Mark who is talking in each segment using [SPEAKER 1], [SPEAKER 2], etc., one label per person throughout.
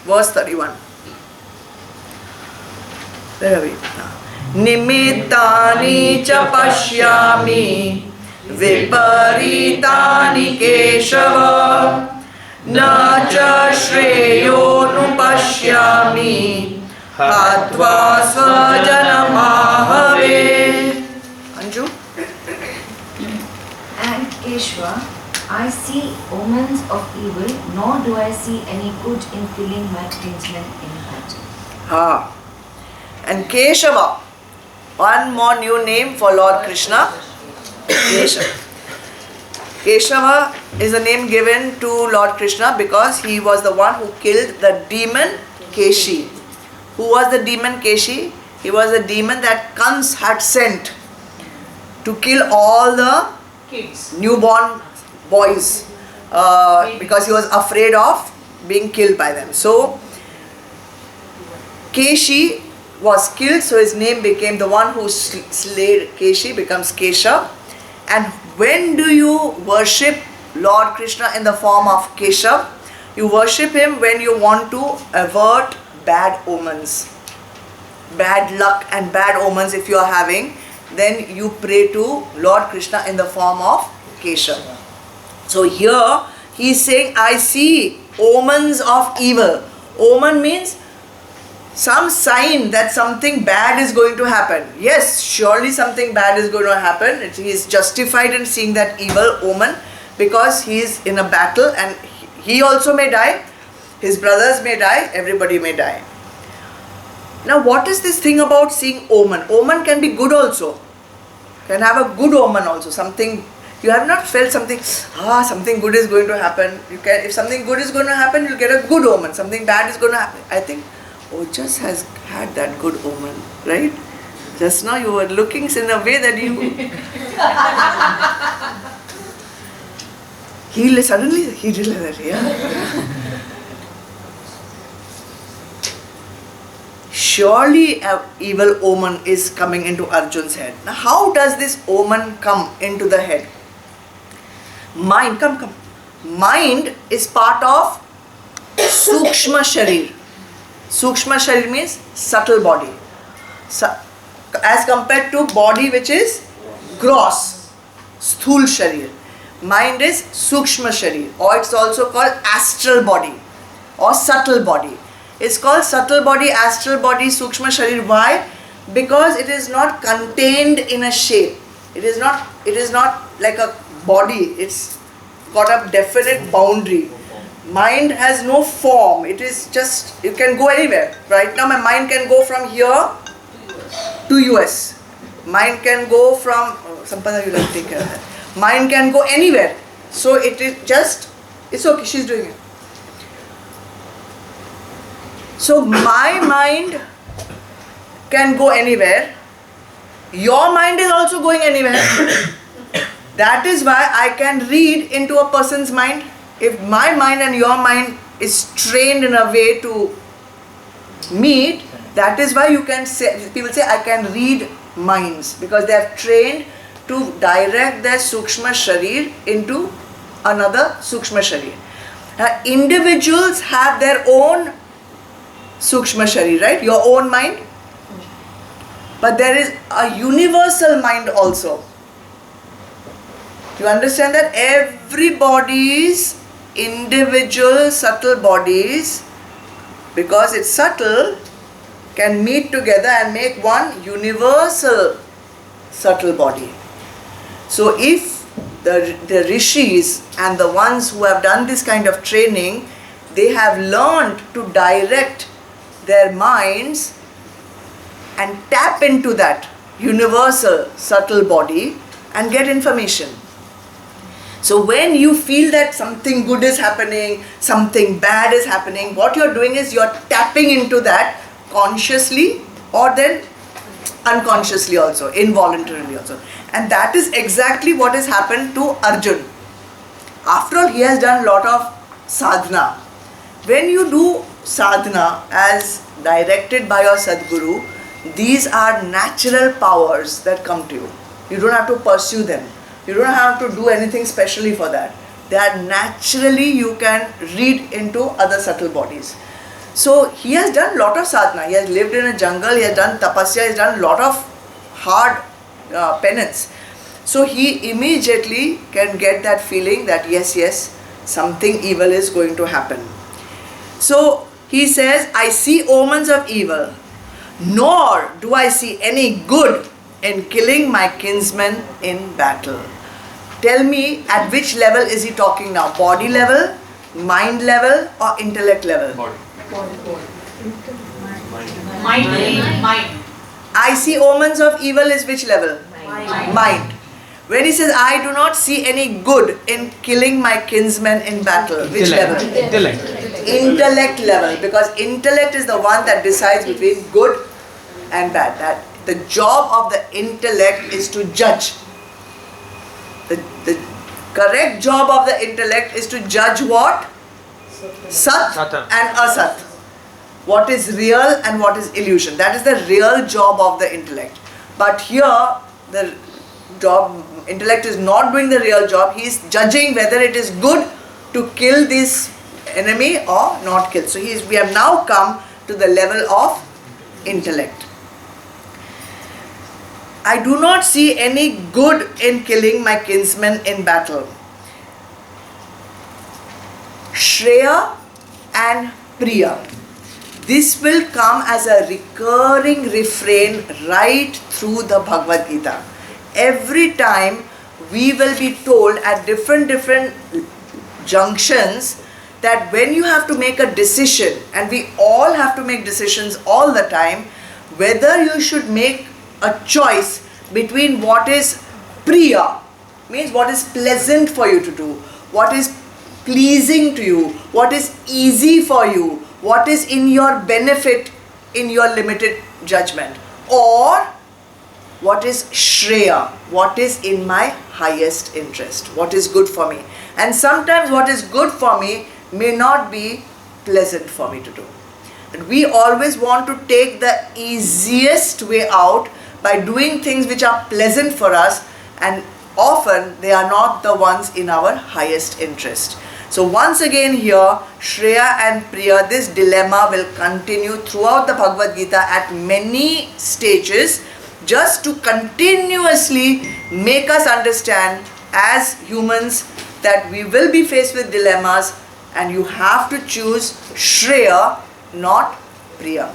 [SPEAKER 1] Verse 31. Where are we? Nimittani cha pashyami viparitani Keshava na cha shreyo nupashyami hatva svajanamahave. Anju?
[SPEAKER 2] And Keshava, I see omens of evil, nor do I see any good in killing my kinsmen in battle.
[SPEAKER 1] And Keshava, one more new name for Lord Krishna, Keshava. Keshava is a name given to Lord Krishna because he was the one who killed the demon Keshi. Who was the demon Keshi? He was a demon that Kans had sent to kill all the
[SPEAKER 3] Kids.
[SPEAKER 1] newborn boys because he was afraid of being killed by them. So Keshi was killed, so his name became, the one who slayed Keshi becomes Kesha. And when do you worship Lord Krishna in the form of Keshav? You worship him when you want to avert bad omens, bad luck and bad omens if you are having, then you pray to Lord Krishna in the form of Keshav. So here he is saying, I see omens of evil. Omen means some sign that something bad is going to happen. Yes, surely something bad is going to happen. He is justified in seeing that evil omen because he is in a battle and he also may die, his brothers may die, everybody may die. Now what is this thing about seeing omen? Omen can be good also. Can have a good omen also. Something, you have not felt something, something good is going to happen. You can, if something good is going to happen, you'll get a good omen. Something bad is going to happen. I think Ojas has had that good omen, right? Just now you were looking in a way that you... Suddenly he did like that, yeah. Surely an evil omen is coming into Arjun's head. Now how does this omen come into the head? Mind, come. Mind is part of Sukshma Sharir. Sukshma Sharir means subtle body. As compared to body which is gross, Sthul Sharir. Mind is Sukshma Sharir, or it's also called astral body or subtle body. It's called subtle body, astral body, Sukshma Sharir. Why? Because it is not contained in a shape. It is not like a body. It's got a definite boundary. Mind has no form. It is just, you can go anywhere. Right now my mind can go from here to US. Mind can go from, Sampada you will take care of that. Mind can go anywhere. So it is just, it's okay, she's doing it. So my mind can go anywhere. Your mind is also going anywhere. That is why I can read into a person's mind. If my mind and your mind is trained in a way to meet, that is why you can say, people say, I can read minds, because they have trained to direct their Sukshma Sharir into another Sukshma Sharir. Individuals have their own Sukshma Sharir, right? Your own mind. But there is a universal mind also. You understand that everybody's individual subtle bodies, because it's subtle, can meet together and make one universal subtle body. So if the rishis and the ones who have done this kind of training, they have learned to direct their minds and tap into that universal subtle body and get information. So when you feel that something good is happening, something bad is happening, what you're doing is you're tapping into that consciously or then unconsciously also, involuntarily also. And that is exactly what has happened to Arjun. After all, he has done a lot of sadhana. When you do sadhana as directed by your Sadguru, these are natural powers that come to you. You don't have to pursue them. You don't have to do anything specially for that. They are naturally, you can read into other subtle bodies. So he has done lot of sadhana. He has lived in a jungle, he has done tapasya, he has done lot of hard penance. So he immediately can get that feeling that yes, something evil is going to happen. So he says, I see omens of evil, nor do I see any good in killing my kinsmen in battle. Tell me, at which level is he talking now? Body level, mind level, or intellect level?
[SPEAKER 3] Body.
[SPEAKER 4] Mind.
[SPEAKER 1] I see omens of evil is which level?
[SPEAKER 2] Mind.
[SPEAKER 1] Mind. When he says, I do not see any good in killing my kinsmen in battle, which level? Intellect level. Because intellect is the one that decides between good and bad. That the job of the intellect is to judge. The correct job of the intellect is to judge what? Sat and asat. What is real and what is illusion. That is the real job of the intellect. But here, the intellect is not doing the real job. He is judging whether it is good to kill this enemy or not kill. So we have now come to the level of intellect. I do not see any good in killing my kinsmen in battle. Shreya and Priya. This will come as a recurring refrain right through the Bhagavad Gita. Every time we will be told at different junctions that when you have to make a decision, and we all have to make decisions all the time, whether you should make a choice between what is Priya, means what is pleasant for you to do, what is pleasing to you, what is easy for you, what is in your benefit in your limited judgment, or what is Shreya, what is in my highest interest, what is good for me. And sometimes what is good for me may not be pleasant for me to do. And we always want to take the easiest way out by doing things which are pleasant for us, and often they are not the ones in our highest interest. So once again here, Shreya and Priya, this dilemma will continue throughout the Bhagavad Gita at many stages, just to continuously make us understand as humans that we will be faced with dilemmas and you have to choose Shreya, not Priya.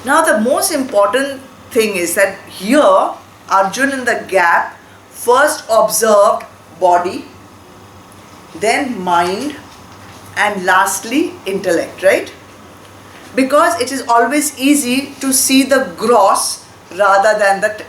[SPEAKER 1] Now the most important thing is that here Arjuna in the gap first observed body, then mind, and lastly intellect, right? Because it is always easy to see the gross rather than the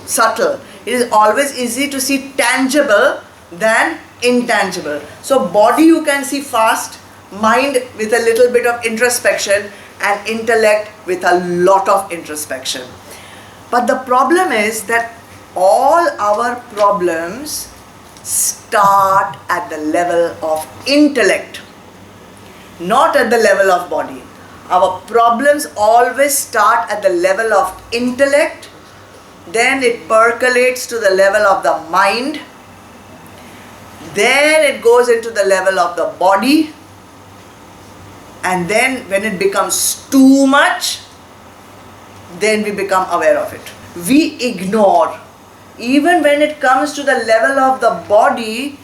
[SPEAKER 1] subtle. It is always easy to see tangible than intangible. So body you can see fast, mind with a little bit of introspection, and intellect with a lot of introspection. But the problem is that all our problems start at the level of intellect, not at the level of body. Our problems always start at the level of intellect, then it percolates to the level of the mind, then it goes into the level of the body, and then when it becomes too much, then we become aware of it. We ignore. Even when it comes to the level of the body,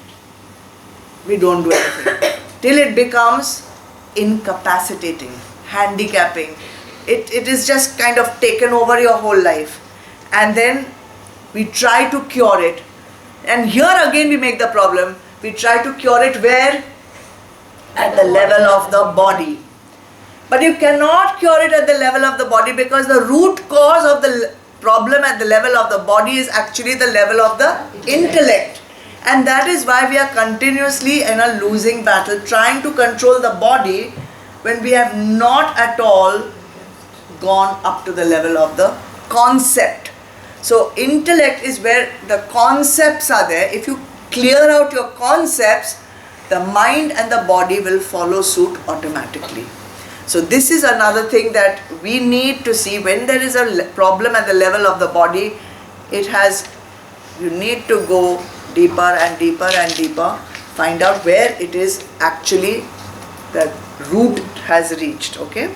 [SPEAKER 1] we don't do anything. Till it becomes incapacitating, handicapping. It is just kind of taken over your whole life. And then we try to cure it. And here again we make the problem. We try to cure it where? At the level of the body. But you cannot cure it at the level of the body, because the root cause of the problem at the level of the body is actually the level of the intellect. And that is why we are continuously in a losing battle, trying to control the body when we have not at all gone up to the level of the concept. So intellect is where the concepts are there. If you clear out your concepts, the mind and the body will follow suit automatically. So this is another thing that we need to see. When there is a problem at the level of the body, you need to go deeper and deeper and deeper, find out where it is actually the root has reached. Okay.